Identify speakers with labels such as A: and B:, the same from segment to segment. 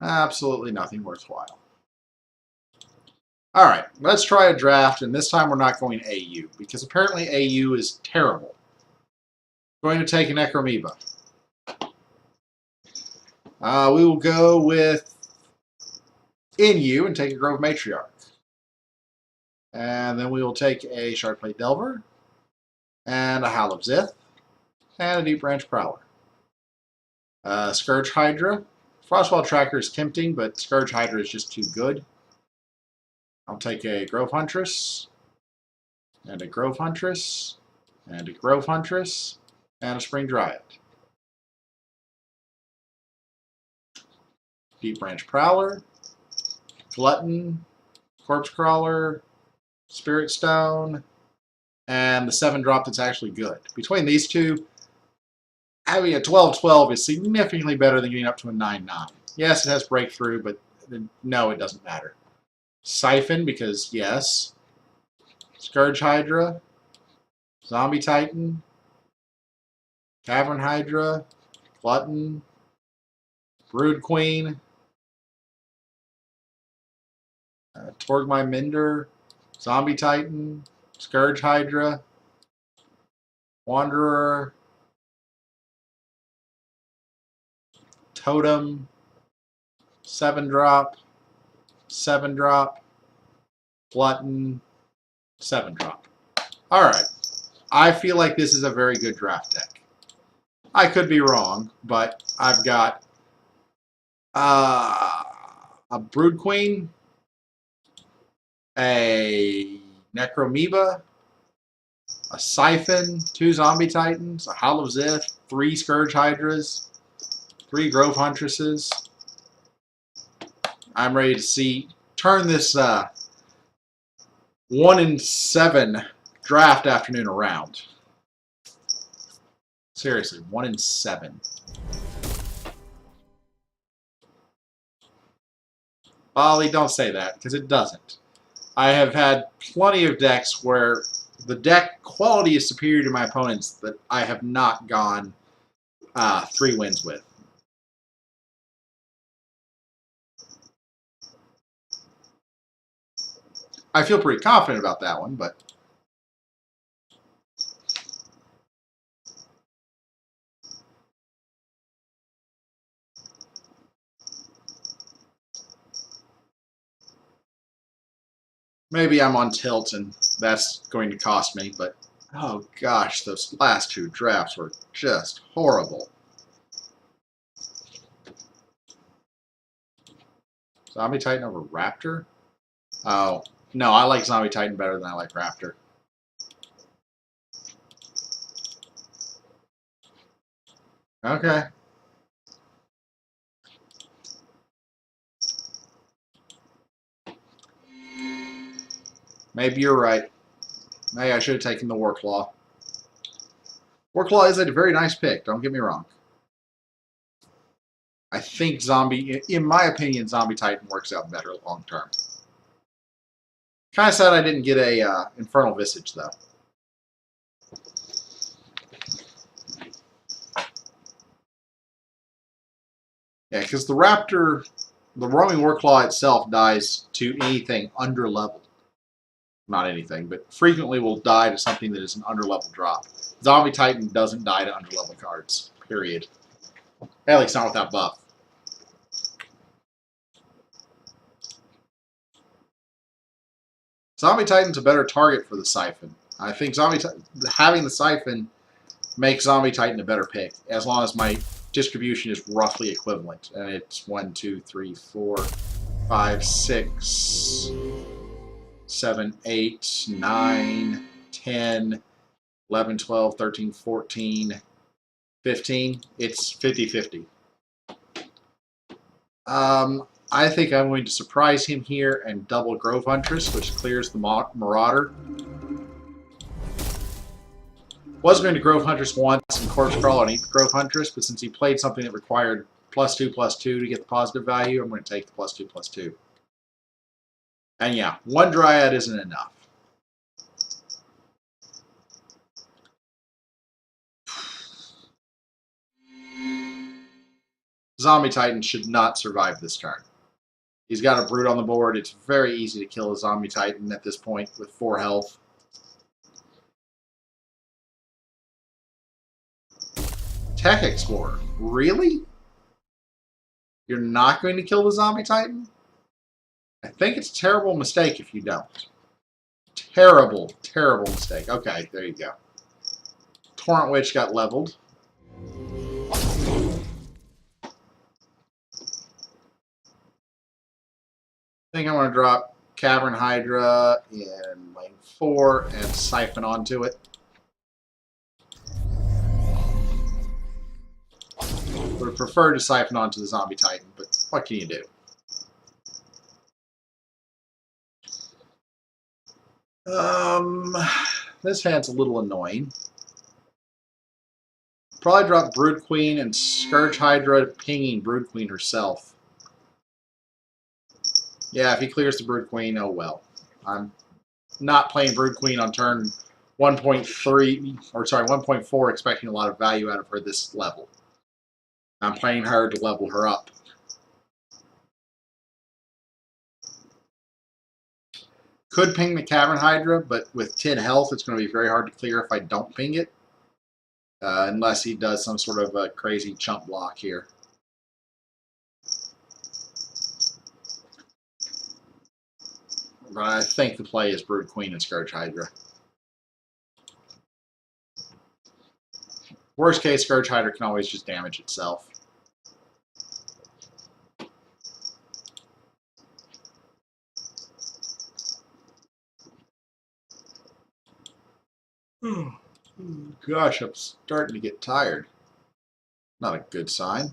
A: Absolutely nothing worthwhile. Alright, let's try a draft, and this time we're not going AU, because apparently AU is terrible. Going to take an Necromoeba. We will go with NU and take a Grove Matriarch. And then we will take a Shardplate Delver, and a Howl of Zith, and a Deep Branch Prowler. Scourge Hydra. Frostwall Tracker is tempting, but Scourge Hydra is just too good. I'll take a Grove Huntress, and a Grove Huntress, and a Grove Huntress, and a Spring Dryad. Deep Branch Prowler, Glutton, Corpse Crawler, Spirit Stone, and the 7-drop that's actually good. Between these two, having a 12-12 is significantly better than getting up to a 9-9. Yes, it has Breakthrough, but no, it doesn't matter. Siphon, because yes. Scourge Hydra, Zombie Titan, Cavern Hydra, Glutton, Brood Queen, Torgmai Minder, Zombie Titan, Scourge Hydra, Wanderer, Totem, 7-drop, 7-drop, Glutton, 7-drop. Alright. I feel like this is a very good draft deck. I could be wrong, but I've got a Brood Queen, a Necromoeba, a Siphon, 2 Zombie Titans, a Howl of Zith, 3 Scourge Hydras, 3 Grove Huntresses. I'm ready to turn this 1-7 draft afternoon around. Seriously, 1-7. Bali, don't say that, because it doesn't. I have had plenty of decks where the deck quality is superior to my opponents that I have not gone 3 wins with. I feel pretty confident about that one, but maybe I'm on tilt and that's going to cost me, but oh gosh, those last 2 drafts were just horrible. Zombie Titan over Raptor? Oh, no, I like Zombie Titan better than I like Raptor. Okay. Maybe you're right. Maybe I should have taken the Warclaw. Warclaw is a very nice pick, don't get me wrong. I think in my opinion, Zombie Titan works out better long term. Kind of sad I didn't get a Infernal Visage, though. Yeah, because the Raptor, the Roaming Warclaw itself dies to anything under level. Not anything, but frequently will die to something that is an underlevel drop. Zombie Titan doesn't die to underlevel cards, period. At least not without buff. Zombie Titan's a better target for the Siphon. I think having the Siphon makes Zombie Titan a better pick, as long as my distribution is roughly equivalent. And it's 1, 2, 3, 4, 5, 6, 7, 8, 9, 10, 11, 12, 13, 14, 15. It's 50-50. I think I'm going to surprise him here and double Grove Huntress, which clears the Marauder. Was going to Grove Huntress once and Corpse Crawl and eat the Grove Huntress, but since he played something that required +2/+2 to get the positive value, I'm going to take the +2/+2. And yeah, 1 Dryad isn't enough. Zombie Titan should not survive this turn. He's got a Brute on the board. It's very easy to kill a Zombie Titan at this point with 4 health. Tech Explorer. Really? You're not going to kill the Zombie Titan? I think it's a terrible mistake if you don't. Terrible, terrible mistake. Okay, there you go. Torrent Witch got leveled. I think I'm going to drop Cavern Hydra in lane 4 and Siphon onto it. Would have preferred to Siphon onto the Zombie Titan, but what can you do? This hand's a little annoying. Probably drop Brood Queen and Scourge Hydra pinging Brood Queen herself. Yeah, if he clears the Brood Queen, oh well. I'm not playing Brood Queen on turn 1.3, or sorry, 1.4, expecting a lot of value out of her this level. I'm playing her to level her up. Could ping the Cavern Hydra, but with 10 health, it's going to be very hard to clear if I don't ping it. Unless he does some sort of a crazy chump block here. But I think the play is Brood Queen and Scourge Hydra. Worst case, Scourge Hydra can always just damage itself. Gosh, I'm starting to get tired. Not a good sign.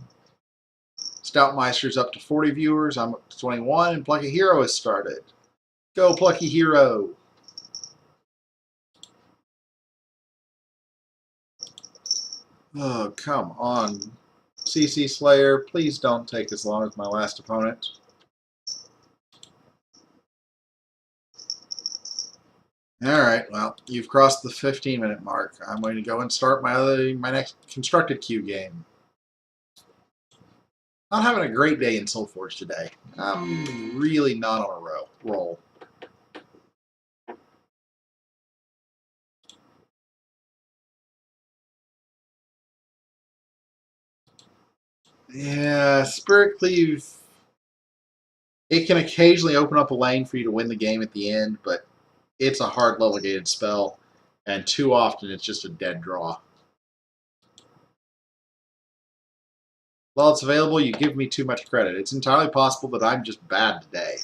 A: Stoutmeister's up to 40 viewers. I'm up to 21, and Plucky Hero has started. Go, Plucky Hero! Oh, come on. CC Slayer, please don't take as long as my last opponent. Alright, well, you've crossed the 15-minute mark. I'm going to go and start my next constructed queue game. Not having a great day in Solforge today. I'm really not on a roll. Yeah, Spirit Cleave, it can occasionally open up a lane for you to win the game at the end, but it's a hard level gated spell, and too often it's just a dead draw. While it's available, you give me too much credit. It's entirely possible that I'm just bad today.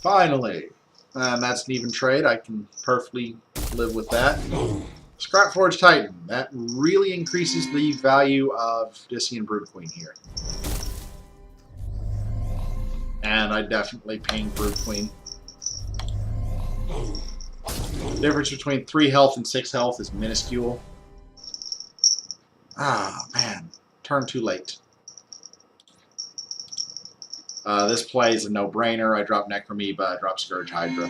A: Finally! And that's an even trade. I can perfectly live with that. Scrapforge Titan. That really increases the value of Discian Brood Queen here. And I definitely ping Brood Queen. The difference between 3 health and 6 health is minuscule. Ah, man. Turn too late. This play is a no-brainer. I drop Necromoeba, I drop Scourge Hydra.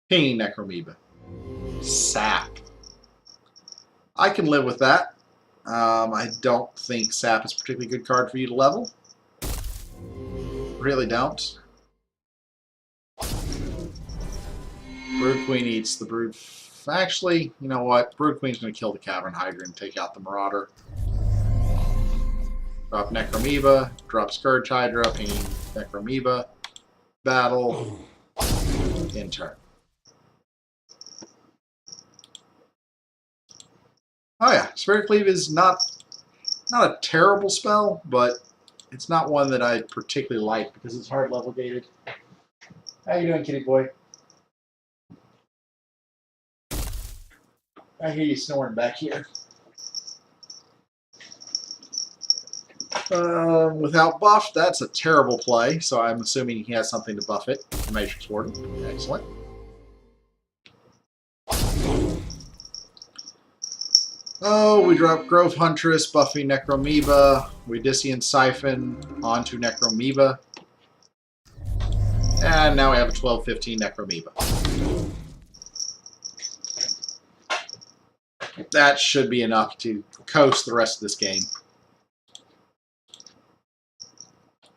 A: Pinging Necromoeba. Sap. I can live with that. I don't think Sap is a particularly good card for you to level. Really don't. Brood Queen eats the Brood... Actually, you know what? Brood Queen's going to kill the Cavern Hydra and take out the Marauder. Drop Necromoeba, drop Scourge Hydra, pinging Necromoeba. Battle. In turn. Oh yeah, Spirit Cleave is not a terrible spell, but it's not one that I particularly like because it's hard level gated. How you doing, kitty boy? I hear you snoring back here. Without buff, that's a terrible play, so I'm assuming he has something to buff it. Matrix Warden. Excellent. Oh, we drop Grove Huntress, Buffy Necromoeba, Odyssean Siphon onto Necromoeba. And now we have a 12-15 Necromoeba. That should be enough to coast the rest of this game.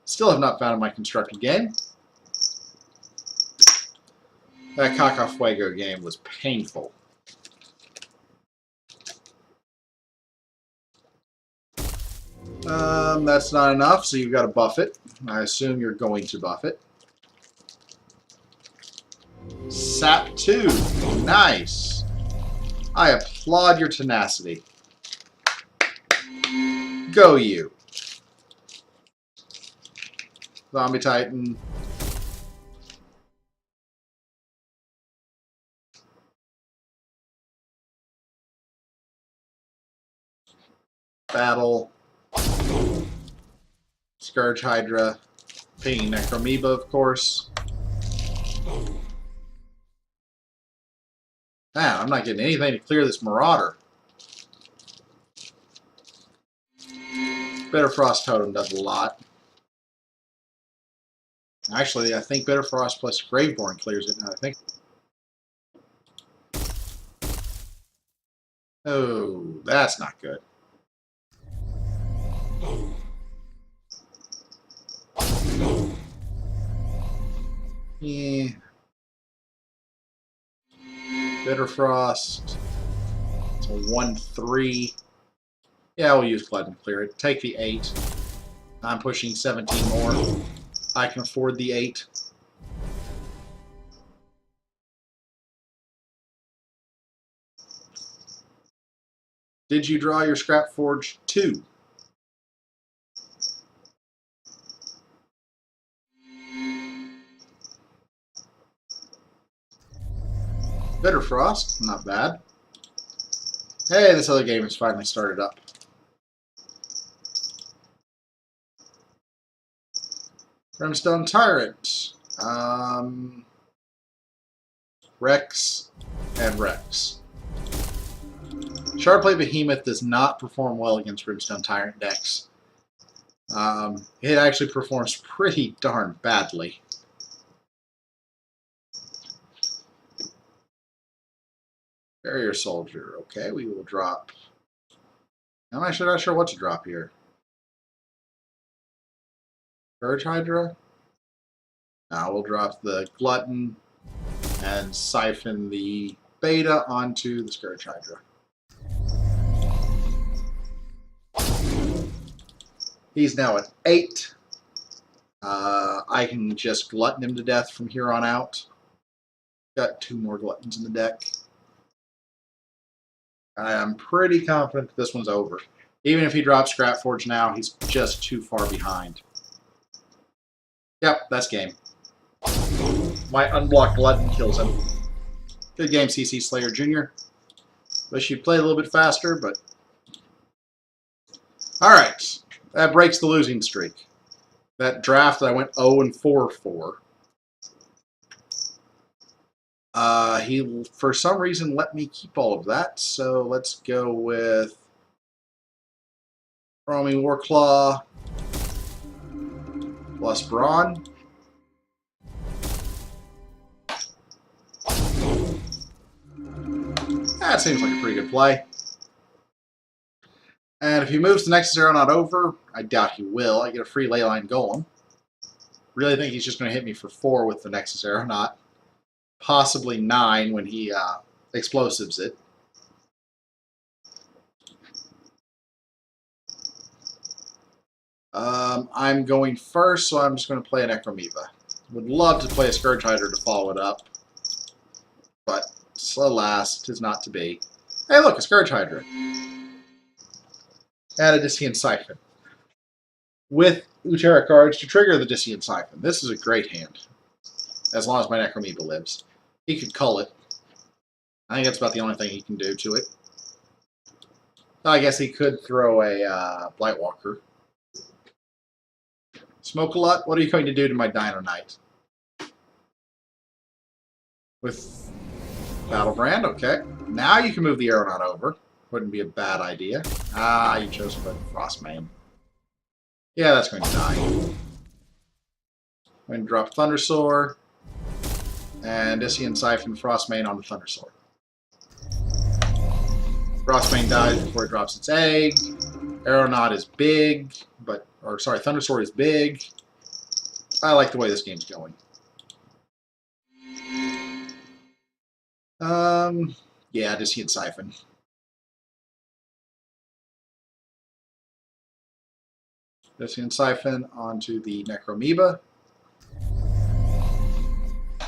A: Still have not found my constructed game. That Cacafuego game was painful. That's not enough, so you've got to buff it. I assume you're going to buff it. Sap 2. Nice. I applaud your tenacity. Go you. Zombie Titan. Battle. Scourge Hydra. Pinging Necromoeba, of course. Man, I'm not getting anything to clear this Marauder. Bitterfrost Totem does a lot. Actually, I think Bitterfrost plus Graveborn clears it now. I think. Oh, that's not good. Yeah. Bitterfrost. It's a 1-3. Yeah, we'll use Glutton to clear it. Take the 8. I'm pushing 17 more. I can afford the 8. Did you draw your Scrap Forge 2? Bitterfrost, not bad. Hey, this other game has finally started up. Brimstone Tyrant. Rex and Rex. Shardplate Behemoth does not perform well against Brimstone Tyrant decks. It actually performs pretty darn badly. Barrier Soldier. Okay, we will drop. I'm actually not sure what to drop here. Scourge Hydra? Now we'll drop the Glutton and siphon the Beta onto the Scourge Hydra. He's now at 8. I can just Glutton him to death from here on out. Got 2 more Gluttons in the deck. I am pretty confident that this one's over. Even if he drops Scrap Forge now, he's just too far behind. Yep, that's game. My unblocked Glutton kills him. Good game, CC Slayer Jr. Wish you'd play a little bit faster, but... Alright, that breaks the losing streak. That draft that I went 0-4 for. He, for some reason, let me keep all of that, so let's go with Roaming Warclaw plus Brawn. That seems like a pretty good play. And if he moves the Nexus Aeronaut over, I doubt he will. I get a free Leyline Golem. Really think he's just going to hit me for 4 with the Nexus Aeronaut. Possibly 9 when he explosives it. I'm going first, so I'm just going to play an Necromoeba. Would love to play a Scourge Hydra to follow it up, but alas, 'tis not to be. Hey, look, a Scourge Hydra. Add a Odyssean Siphon. With Utera cards to trigger the Odyssean Siphon. This is a great hand. As long as my Necromoeba lives. He could cull it. I think that's about the only thing he can do to it. I guess he could throw a Blightwalker. Smoke-a-Lot, what are you going to do to my Dino Knight? With Battlebrand, okay. Now you can move the Aeronaut over. Wouldn't be a bad idea. Ah, you chose to put Frostmane. Yeah, that's going to die. I'm going to drop Thundersaur and Issian Siphon Frostmane on the Thundersaur. Frostmane dies before it drops its egg. Aeronaut is big, Thundersaur is big. I like the way this game's going. Yeah, Issian Siphon. Issian Siphon onto the Necromoeba.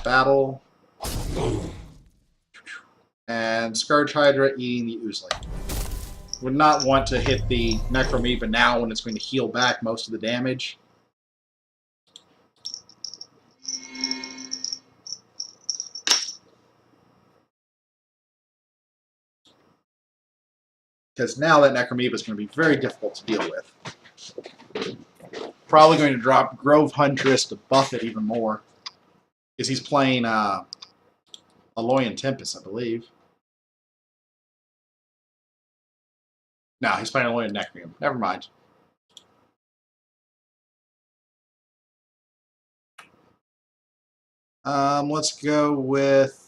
A: Battle. And Scourge Hydra eating the Oozling. Would not want to hit the Necromoeba now when it's going to heal back most of the damage. Because now that Necromoeba is going to be very difficult to deal with. Probably going to drop Grove Huntress to buff it even more. Because he's playing Alolan Tempest, I believe. No, he's playing Alolan Necromoeba. Never mind. Let's go with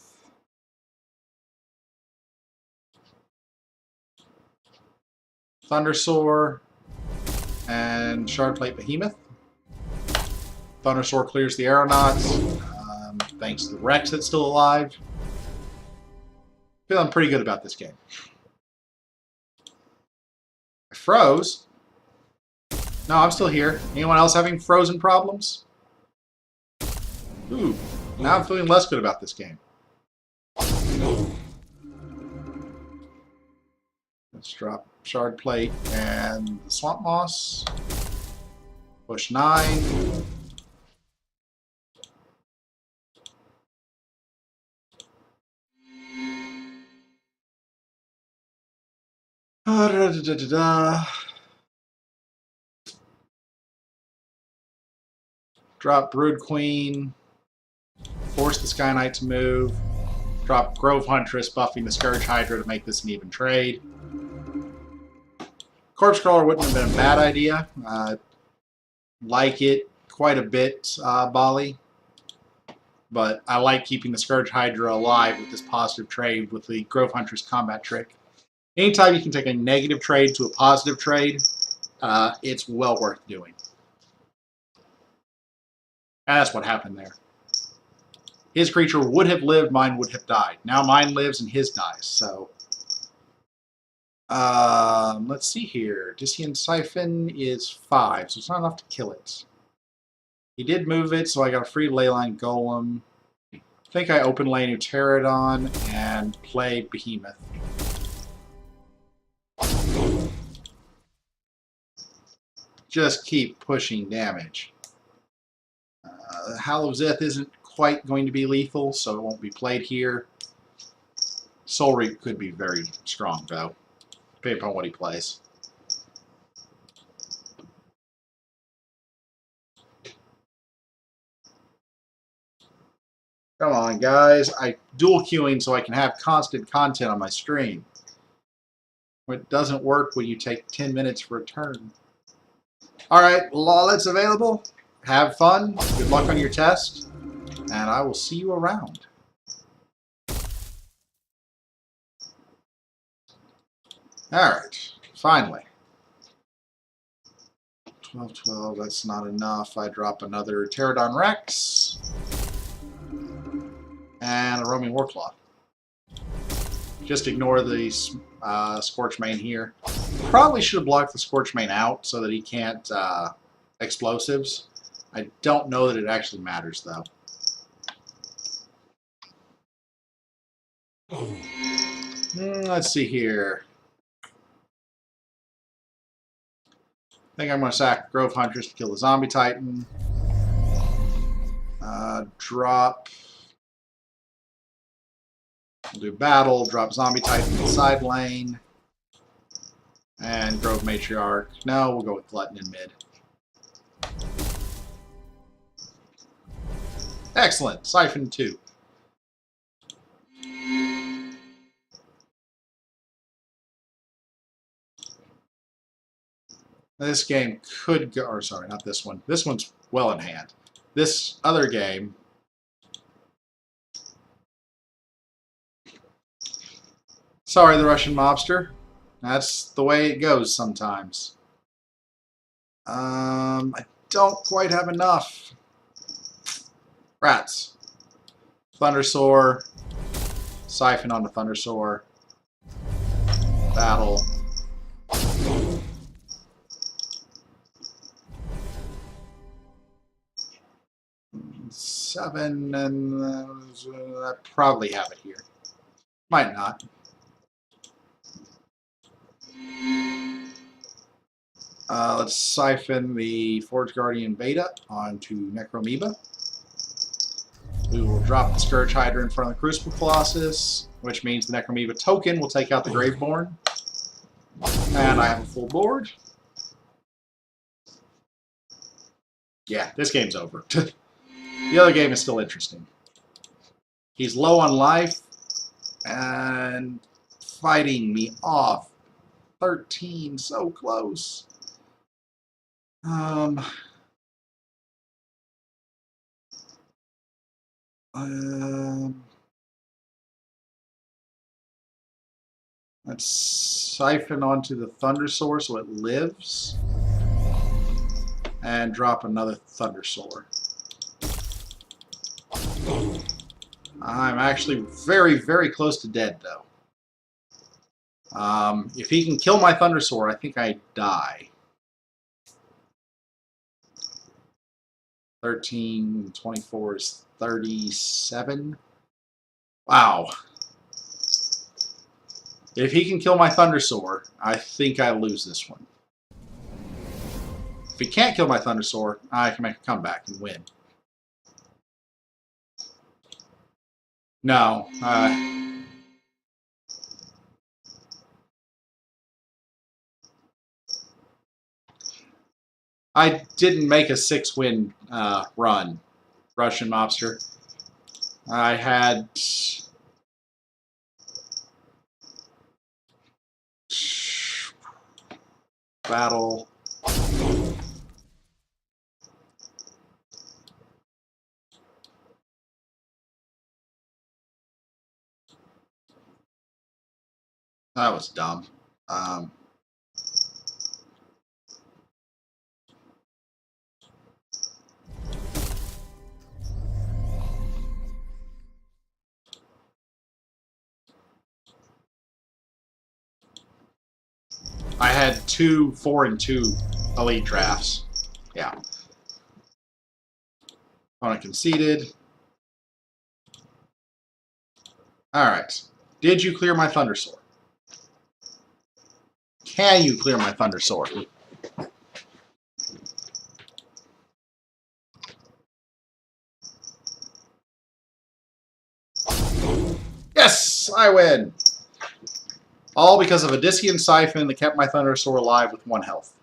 A: Thundersaur and Shardplate Behemoth. Thundersaur clears the Aeronauts, thanks to the Rex that's still alive. Feeling pretty good about this game. I froze. No, I'm still here. Anyone else having frozen problems? Ooh, now I'm feeling less good about this game. Let's drop Shard Plate and the Swamp Moss. Push 9. Drop Brood Queen. Force the Sky Knight to move. Drop Grove Huntress, buffing the Scourge Hydra to make this an even trade. Corpse Crawler wouldn't have been a bad idea. Like it quite a bit, Bali. But I like keeping the Scourge Hydra alive with this positive trade with the Grove Huntress combat trick. Anytime you can take a negative trade to a positive trade, it's well worth doing. And that's what happened there. His creature would have lived, mine would have died. Now mine lives and his dies, so... let's see here. Issian Siphon is 5, so it's not enough to kill it. He did move it, so I got a free Leyline Golem. I think I open lane Pterodon and play Behemoth. Just keep pushing damage. Hallow Zeth isn't quite going to be lethal, so it won't be played here. Soul Reap could be very strong, though, depending upon what he plays. Come on, guys. I dual queuing so I can have constant content on my stream. It doesn't work when you take 10 minutes for a turn. Alright, Lawlet's available. Have fun. Good luck on your test. And I will see you around. Alright, finally. 12-12, that's not enough. I drop another Pterodon Rex. And a Roaming Warclaw. Just ignore the Scorchmane here. Probably should have blocked the Scorchmane out so that he can't explosives. I don't know that it actually matters, though. Let's see here. I think I'm going to sack Grove Huntress to kill the Zombie Titan. Drop. We'll do Battle, drop Zombie Titan in the side lane. And Grove Matriarch. No, we'll go with Glutton in mid. Excellent. Siphon 2. This game could go, or sorry, not this one. This one's well in hand. This other game, sorry, the Russian mobster. That's the way it goes sometimes. I don't quite have enough. Rats. Thundersaur. Siphon onto Thundersaur. Battle. Seven, and I probably have it here. Might not. Let's siphon the Forge Guardian Beta onto Necromoeba. We will drop the Scourge Hydra in front of the Crucible Colossus, which means the Necromoeba token will take out the Graveborn. And I have a full board. Yeah, this game's over. The other game is still interesting. He's low on life and fighting me off. 13, so close. Let's siphon onto the Thundersaur so it lives. And drop another Thundersaur. I'm actually very, very close to dead, though. If he can kill my Thundersaur, I think I die. 13, 24 is 37. Wow. If he can kill my Thundersaur, I think I lose this one. If he can't kill my Thundersaur, I can make a comeback and win. No. I didn't make a 6-win run, Russian Mobster. I had... Battle... That was dumb. I had 2 4 and 2 elite drafts. Yeah. Opponent conceded. Alright. Did you clear my Thundersaur? Can you clear my Thundersaur? Yes! I win! All because of a Discian Siphon that kept my Thundersaur alive with 1 health.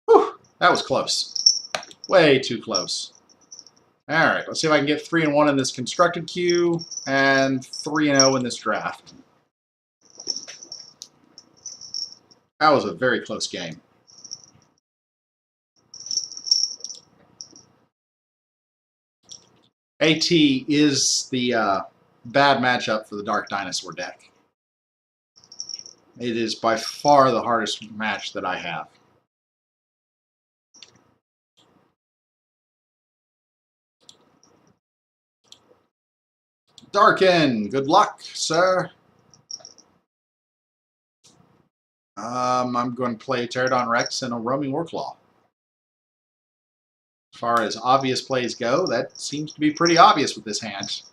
A: Whew! That was close. Way too close. Alright, let's see if I can get 3-1 in this constructed queue, and 3-0 in this draft. That was a very close game. AT is the bad matchup for the Dark Dinosaur deck. It is by far the hardest match that I have. Darken, good luck, sir. I'm going to play Pterodon Rex and a Roaming Warclaw. As far as obvious plays go, that seems to be pretty obvious with this hand.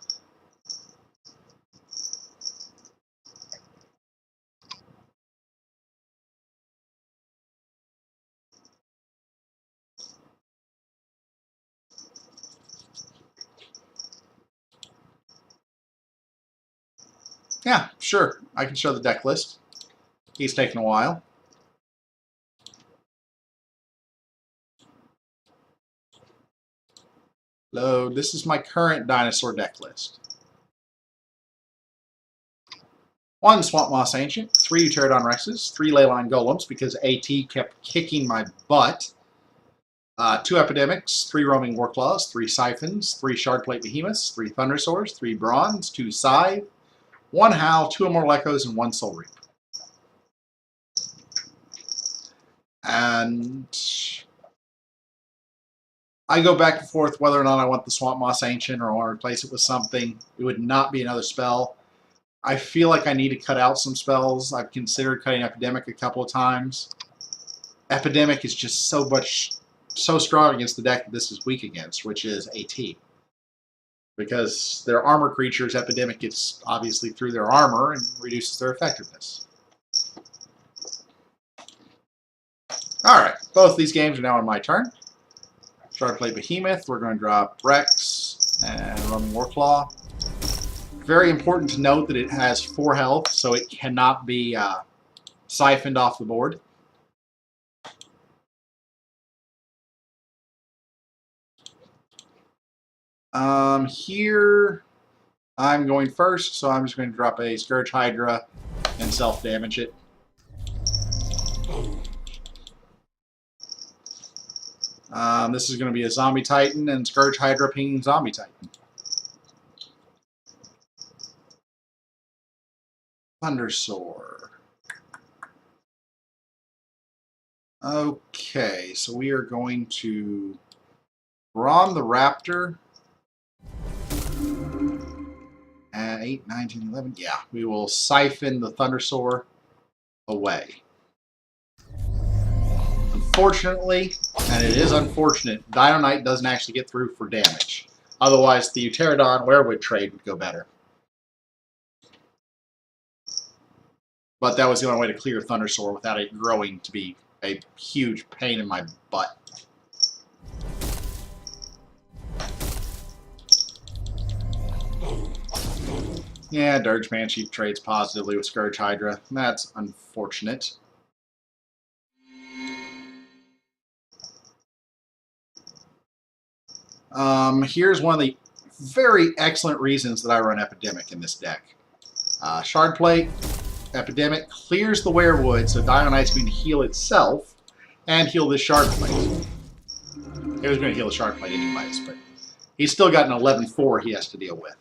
A: Yeah, sure. I can show the deck list. He's taking a while. Load. This is my current dinosaur deck list. 1 Swamp Moss Ancient, 3 Pterodon Rexes, 3 Leyline Golems because AT kept kicking my butt. 2 Epidemics, 3 Roaming Warclaws, 3 Siphons, 3 Shardplate Behemoths, 3 Thunderswords, 3 Bronze, 2 Scythe, 1 Howl, 2 Immortal Echoes, and 1 Soul Reap. And I go back and forth whether or not I want the Swamp Moss Ancient or I want to replace it with something. It would not be another spell. I feel like I need to cut out some spells. I've considered cutting Epidemic a couple of times. Epidemic is just so strong against the deck that this is weak against, which is AT. Because their armor creatures, Epidemic gets obviously through their armor and reduces their effectiveness. Alright, both these games are now on my turn. Shardplate Behemoth, we're going to drop Rex and Roaming Warclaw. Very important to note that it has 4 health, so it cannot be siphoned off the board. Here, I'm going first, so I'm just going to drop a Scourge Hydra and self-damage it. This is going to be a Zombie Titan and Scourge Hydra pinging Zombie Titan. Thundersoar. Okay, so we are going to Brawn the Raptor. At 8, 9, 10, 11. Yeah, we will siphon the Thundersoar away. Unfortunately, and it is unfortunate, Dino Knight doesn't actually get through for damage. Otherwise, the Pterodon Werewood trade would go better. But that was the only way to clear Thundersoar without it growing to be a huge pain in my butt. Yeah, Dirge Banshee trades positively with Scourge Hydra. That's unfortunate. Here's one of the very excellent reasons that I run Epidemic in this deck. Shardplate, Epidemic clears the Werewood, so Dino Knight's going to heal itself and heal this Shardplate. He was going to heal the Shardplate anyways, but he's still got an 11-4 he has to deal with.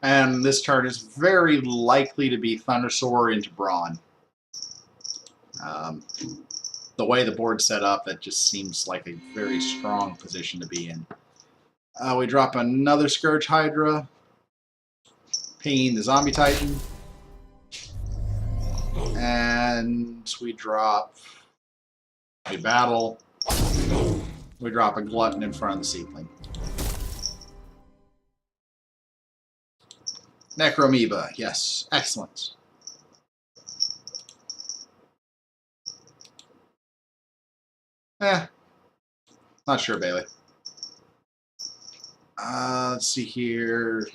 A: And this turn is very likely to be Thundersoar into Brawn. The way the board's set up, that just seems like a very strong position to be in. We drop another Scourge Hydra, pinging the Zombie Titan. And we drop a Battle. We drop a Glutton in front of the Seedling. Necroamoeba, yes, excellent. Not sure, Bailey. Let's see here.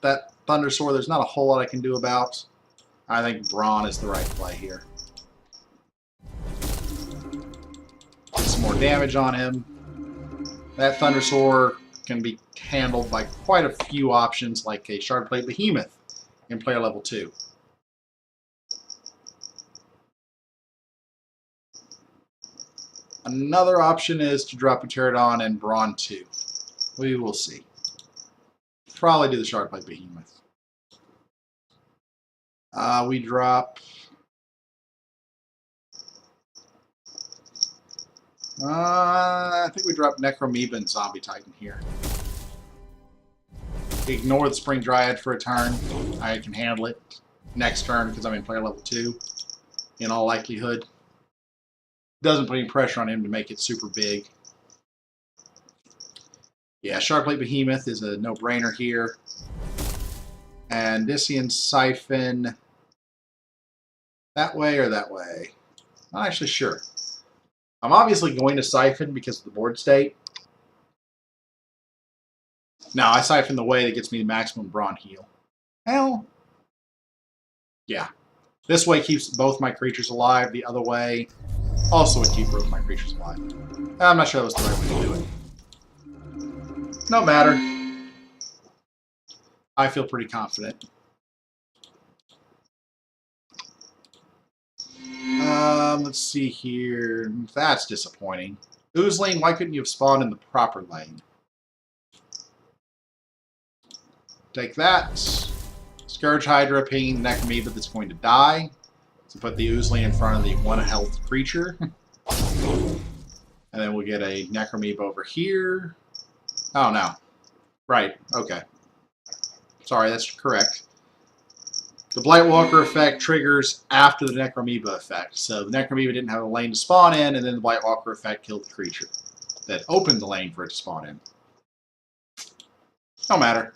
A: That Thundersoar, there's not a whole lot I can do about. I think Brawn is the right play here. Get some more damage on him. That Thundersoar can be handled by quite a few options, like a Shardplate Behemoth in player level 2. Another option is to drop a Pterodon and Brawn 2. We will see. Probably do the Shardplate Behemoth. We drop... I think we drop Necroamoeba and Zombie Titan here. Ignore the Spring Dryad for a turn. I can handle it next turn because I'm in player level 2, in all likelihood. Doesn't put any pressure on him to make it super big. Yeah, Shardplate Behemoth is a no-brainer here. And Dissian Siphon that way or that way? Not actually sure. I'm obviously going to Siphon because of the board state. No, I Siphon the way that gets me the maximum Brawn heal. Hell, Yeah. This way keeps both my creatures alive. The other way also would keep both my creatures alive. I'm not sure that was the right way to do it. No matter. I feel pretty confident. Let's see here. That's disappointing. Ooze lane, why couldn't you have spawned in the proper lane? Take that. Scourge Hydra, pinging the Necromoeba that's going to die. So put the Ooze lane in front of the 1 health creature. And then we'll get a Necromoeba over here. Oh, no. Right, okay. Sorry, that's correct. The Blightwalker effect triggers after the Necromoeba effect. So the Necromoeba didn't have a lane to spawn in, and then the Blightwalker effect killed the creature that opened the lane for it to spawn in. No matter.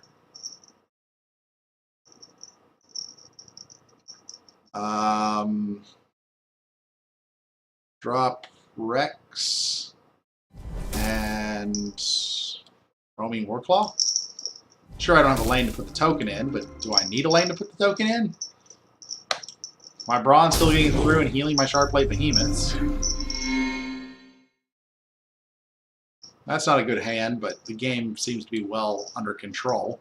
A: Drop Rex and Roaming Warclaw. Sure, I don't have a lane to put the token in, but do I need a lane to put the token in? My Brawn's still getting through and healing my Sharpblade Behemoths. That's not a good hand, but the game seems to be well under control.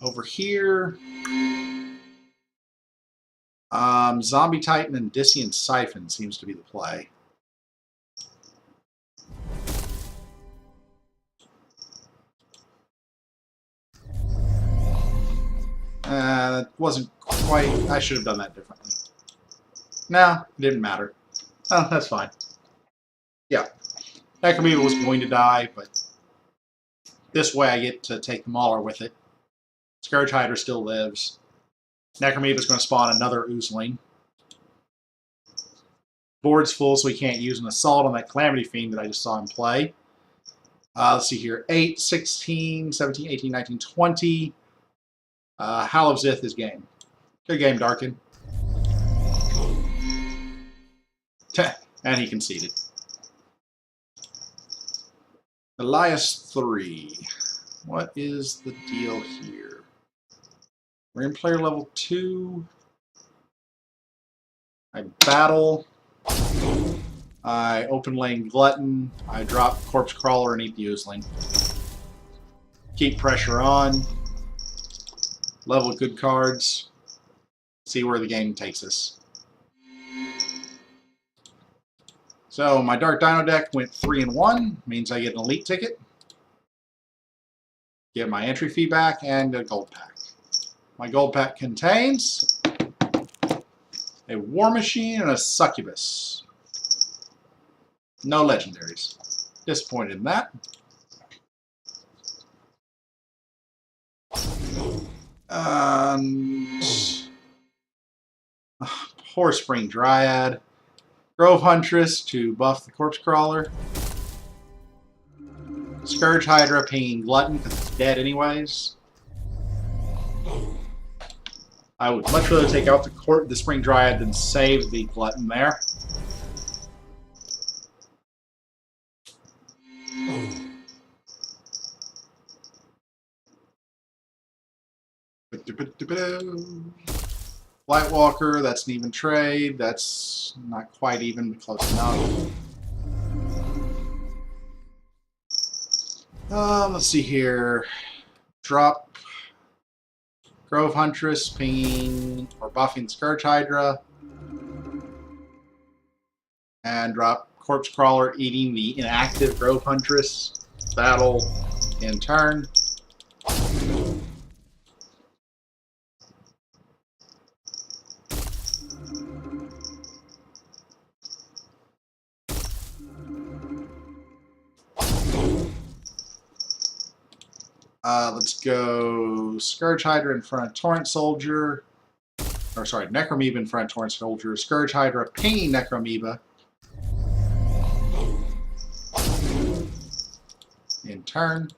A: Over here, Zombie Titan and Dissient Siphon seems to be the play. That wasn't quite... I should have done that differently. No, it didn't matter. Oh, that's fine. Yeah. Necromoeba was going to die, but this way I get to take the Mauler with it. Scourge Hydra still lives. Necromoeba is going to spawn another Oozling. Board's full, so we can't use an Assault on that Calamity Fiend that I just saw him play. Let's see here. 8, 16, 17, 18, 19, 20. Howl of Zith is game. Good game, Darkin. And he conceded. Elias 3. What is the deal here? We're in player level 2. I battle. I open lane Glutton. I drop Corpse Crawler and eat the Oozling. Keep pressure on. Level good cards. See where the game takes us. So my Dark Dino deck went 3-1. Means I get an Elite ticket. Get my entry fee back and a gold pack. My gold pack contains a War Machine and a Succubus. No legendaries. Disappointed in that. Poor Spring Dryad. Grove Huntress to buff the Corpse Crawler. Scourge Hydra pinging Glutton because it's dead anyways. I would much rather take out the Spring Dryad than save the Glutton there. Blightwalker, that's an even trade. That's not quite even, but close enough. Let's see here. Drop Grove Huntress, pinging or buffing Scourge Hydra. And drop Corpse Crawler, eating the inactive Grove Huntress. Battle in turn. Let's go Scourge Hydra in front of Torrent Soldier. Or sorry, Necromoeba in front of Torrent Soldier. Scourge Hydra pinging Necromoeba. In turn.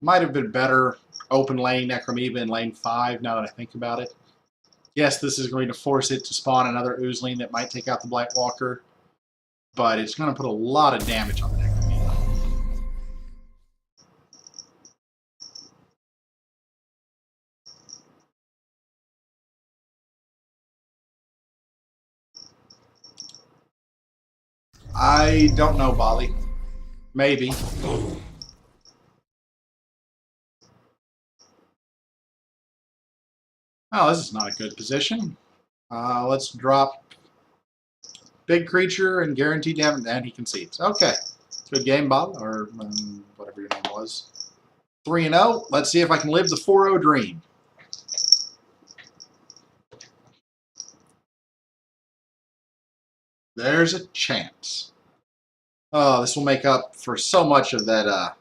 A: Might have been better open lane Necromoeba in lane 5 now that I think about it. Yes, this is going to force it to spawn another Oozling that might take out the Blightwalker. but it's going to put a lot of damage on the Necromoeba. I don't know, Bali. Maybe. Oh, this is not a good position. Let's drop big creature and guaranteed damage, and he concedes. Okay. Good game, Bob, or whatever your name was. 3-0. Let's see if I can live the 4-0 dream. There's a chance. Oh, this will make up for so much of that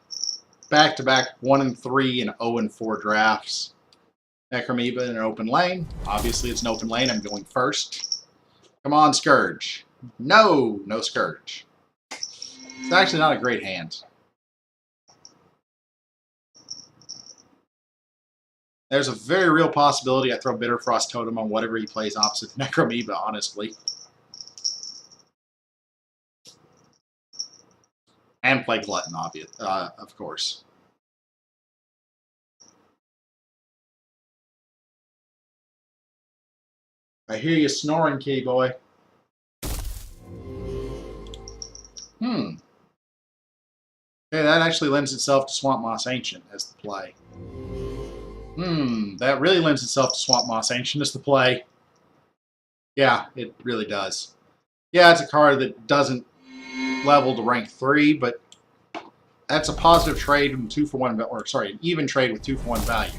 A: back-to-back 1-3 and 0-4 drafts. Necromoeba in an open lane. Obviously, it's an open lane. I'm going first. Come on, Scourge. No, no Scourge. It's actually not a great hand. There's a very real possibility I throw Bitterfrost Totem on whatever he plays opposite Necromoeba, honestly. And play Glutton, of course. I hear you snoring, Key Boy. Okay, that actually lends itself to Swamp Moss Ancient as the play. That really lends itself to Swamp Moss Ancient as the play. Yeah, it really does. Yeah, it's a card that doesn't level to rank 3, but that's a positive trade in 2-for-1, or sorry, an even trade with 2-for-1 value.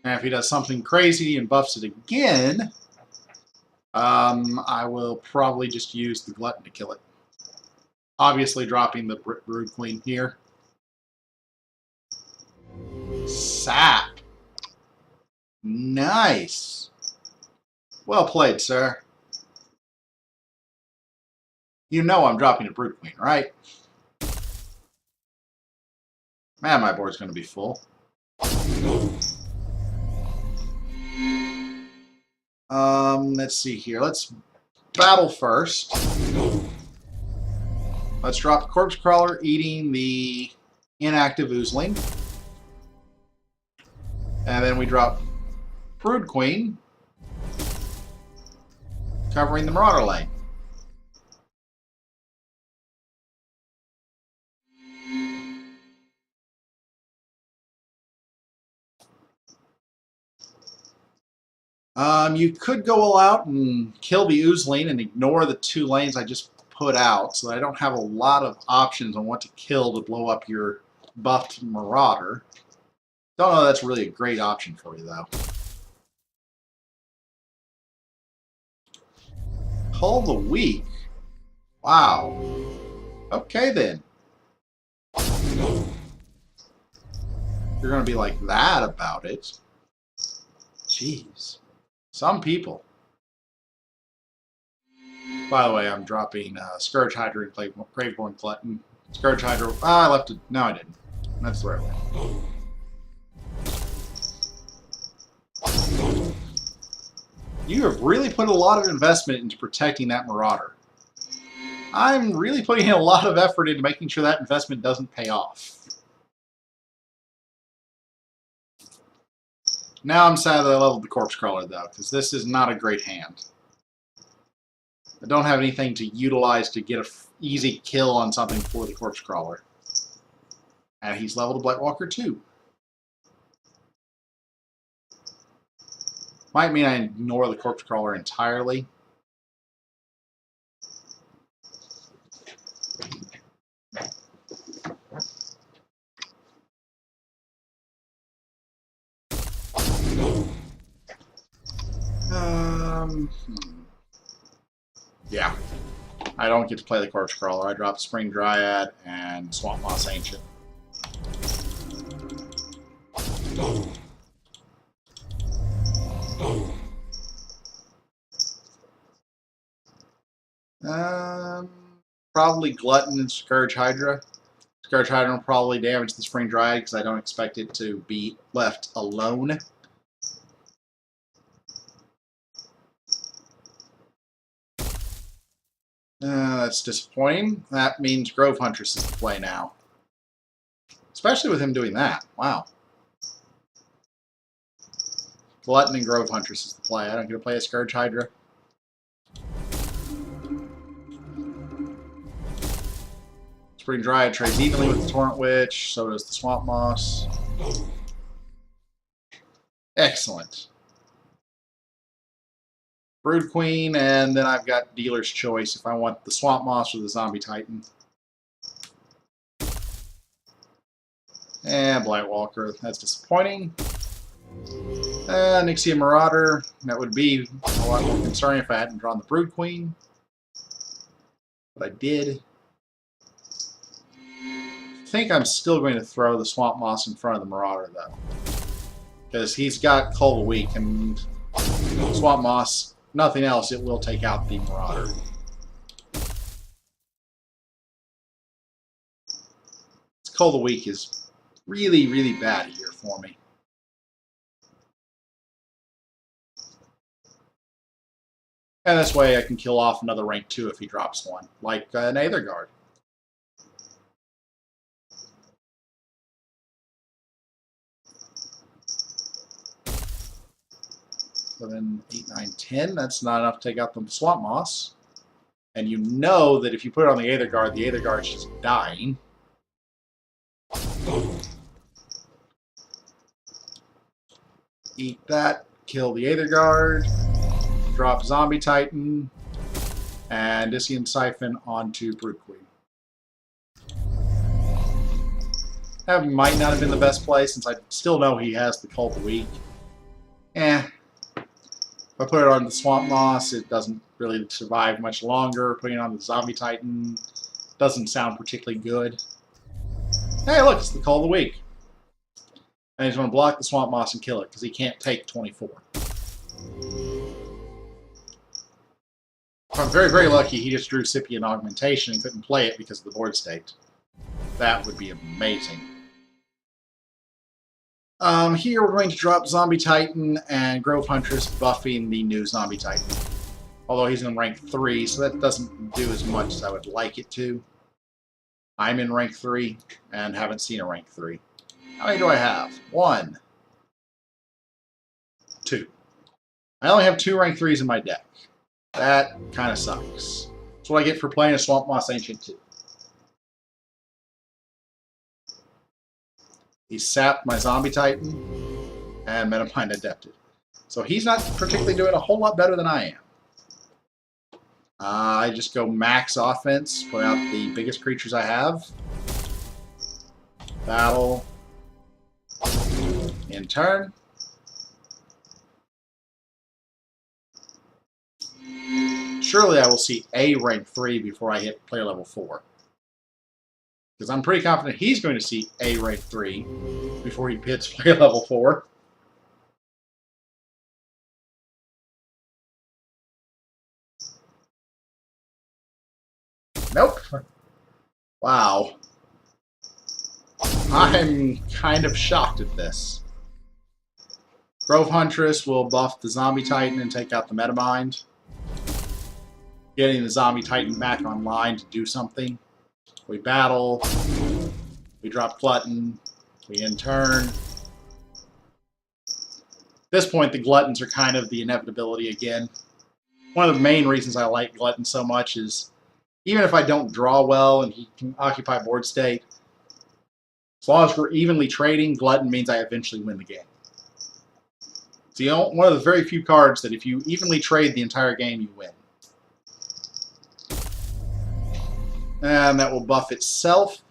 A: And if he does something crazy and buffs it again, I will probably just use the Glutton to kill it. Obviously dropping the Brood Queen here. Sap. Nice. Well played, sir. You know I'm dropping a Brood Queen, right? Man, my board's going to be full. Let's see here. Let's battle first. Let's drop the Corpse Crawler eating the inactive Oozling. And then we drop Brood Queen covering the Marauder lane. You could go all out and kill the Oozling and ignore the 2 lanes I just put out, so I don't have a lot of options on what to kill to blow up your buffed Marauder. Don't know that's really a great option for you, though. Cull the Weak. Wow. Okay, then. You're going to be like that about it. Jeez. Some people. By the way, I'm dropping Scourge Hydra and play Graveborn Glutton. Scourge Hydra. I left it. No, I didn't. That's the right way. You have really put a lot of investment into protecting that Marauder. I'm really putting a lot of effort into making sure that investment doesn't pay off. Now I'm sad that I leveled the Corpse Crawler, though, because this is not a great hand. I don't have anything to utilize to get an easy kill on something for the Corpse Crawler. And he's leveled a Blightwalker, too. Might mean I ignore the Corpse Crawler entirely. Yeah. I don't get to play the Corpse Crawler. I drop Spring Dryad and Swamp Moss Ancient. Probably Glutton and Scourge Hydra. Scourge Hydra will probably damage the Spring Dryad because I don't expect it to be left alone. That's disappointing. That means Grove Huntress is the play now. Especially with him doing that. Wow. Glutton and Grove Huntress is the play. I don't get to play a Scourge Hydra. Spring Dryad trades evenly with the Torrent Witch. So does the Swamp Moss. Excellent. Brood Queen, and then I've got Dealer's Choice if I want the Swamp Moss or the Zombie Titan. And Blightwalker. That's disappointing. Nixia Marauder. That would be a lot more concerning if I hadn't drawn the Brood Queen. But I did. I think I'm still going to throw the Swamp Moss in front of the Marauder, though. Because he's got Cull of the Weak, and Swamp Moss, nothing else, it will take out the Marauder. Cull of the Weak is really, really bad here for me. And this way I can kill off another rank 2 if he drops one, like an Aether Guard. 7, 8, 9, 10. That's not enough to take out the Swamp Moss. And you know that if you put it on the Aether Guard's just dying. Eat that, kill the Aether Guard, drop Zombie Titan, and Discian Siphon onto Brood Queen. That might not have been the best play since I still know he has the Cull of the Weak. If I put it on the Swamp Moss, it doesn't really survive much longer. Putting it on the Zombie Titan doesn't sound particularly good. Hey, look, it's the Cull of the Weak. I just want to block the Swamp Moss and kill it, because he can't take 24. If I'm very, very lucky, he just drew Scythian Augmentation and couldn't play it because of the board state. That would be amazing. Here we're going to drop Zombie Titan and Grove Huntress buffing the new Zombie Titan. Although he's in rank 3, so that doesn't do as much as I would like it to. I'm in rank 3 and haven't seen a rank 3. How many do I have? 1. 2. I only have 2 rank 3s in my deck. That kind of sucks. That's what I get for playing a Swamp Moss Ancient 2. He sapped my Zombie Titan and Metamind Adepted. So he's not particularly doing a whole lot better than I am. I just go max offense, put out the biggest creatures I have. Battle. In turn. Surely I will see a rank 3 before I hit player level 4. Because I'm pretty confident he's going to see a rank 3 before he hits player level 4. Nope. Wow. I'm kind of shocked at this. Grove Huntress will buff the Zombie Titan and take out the Metamind. Getting the Zombie Titan back online to do something. We battle. We drop Glutton. We in turn. At this point, the Gluttons are kind of the inevitability again. One of the main reasons I like Glutton so much is even if I don't draw well and he can occupy board state, as long as we're evenly trading, Glutton means I eventually win the game. It's one of the very few cards that if you evenly trade the entire game, you win. And that will buff itself,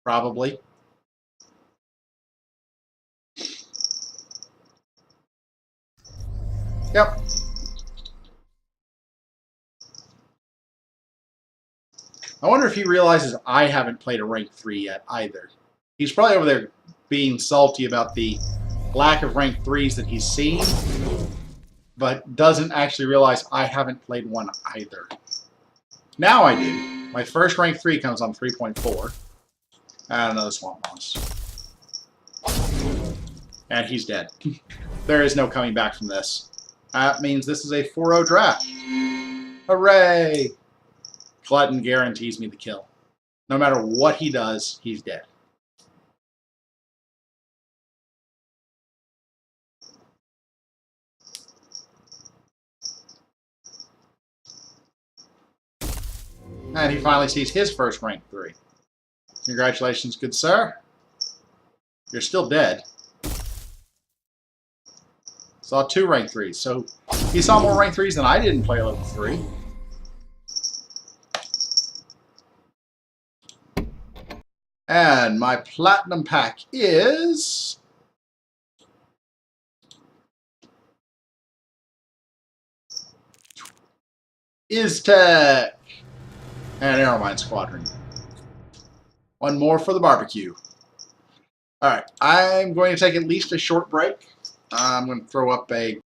A: probably. Yep. I wonder if he realizes I haven't played a rank 3 yet either. He's probably over there being salty about the lack of rank 3s that he's seen, but doesn't actually realize I haven't played one either. Now I do. My first rank 3 comes on 3.4. And another Swamp Moss. And he's dead. There is no coming back from this. That means this is a 4-0 draft. Hooray! Glutton guarantees me the kill. No matter what he does, he's dead. And he finally sees his first rank 3. Congratulations, good sir. You're still dead. Saw 2 rank 3s, so he saw more rank 3s than I did in play level 3. And my platinum pack is... Iztec! And Arrowmine Squadron. One more for the barbecue. Alright, I'm going to take at least a short break. I'm going to throw up a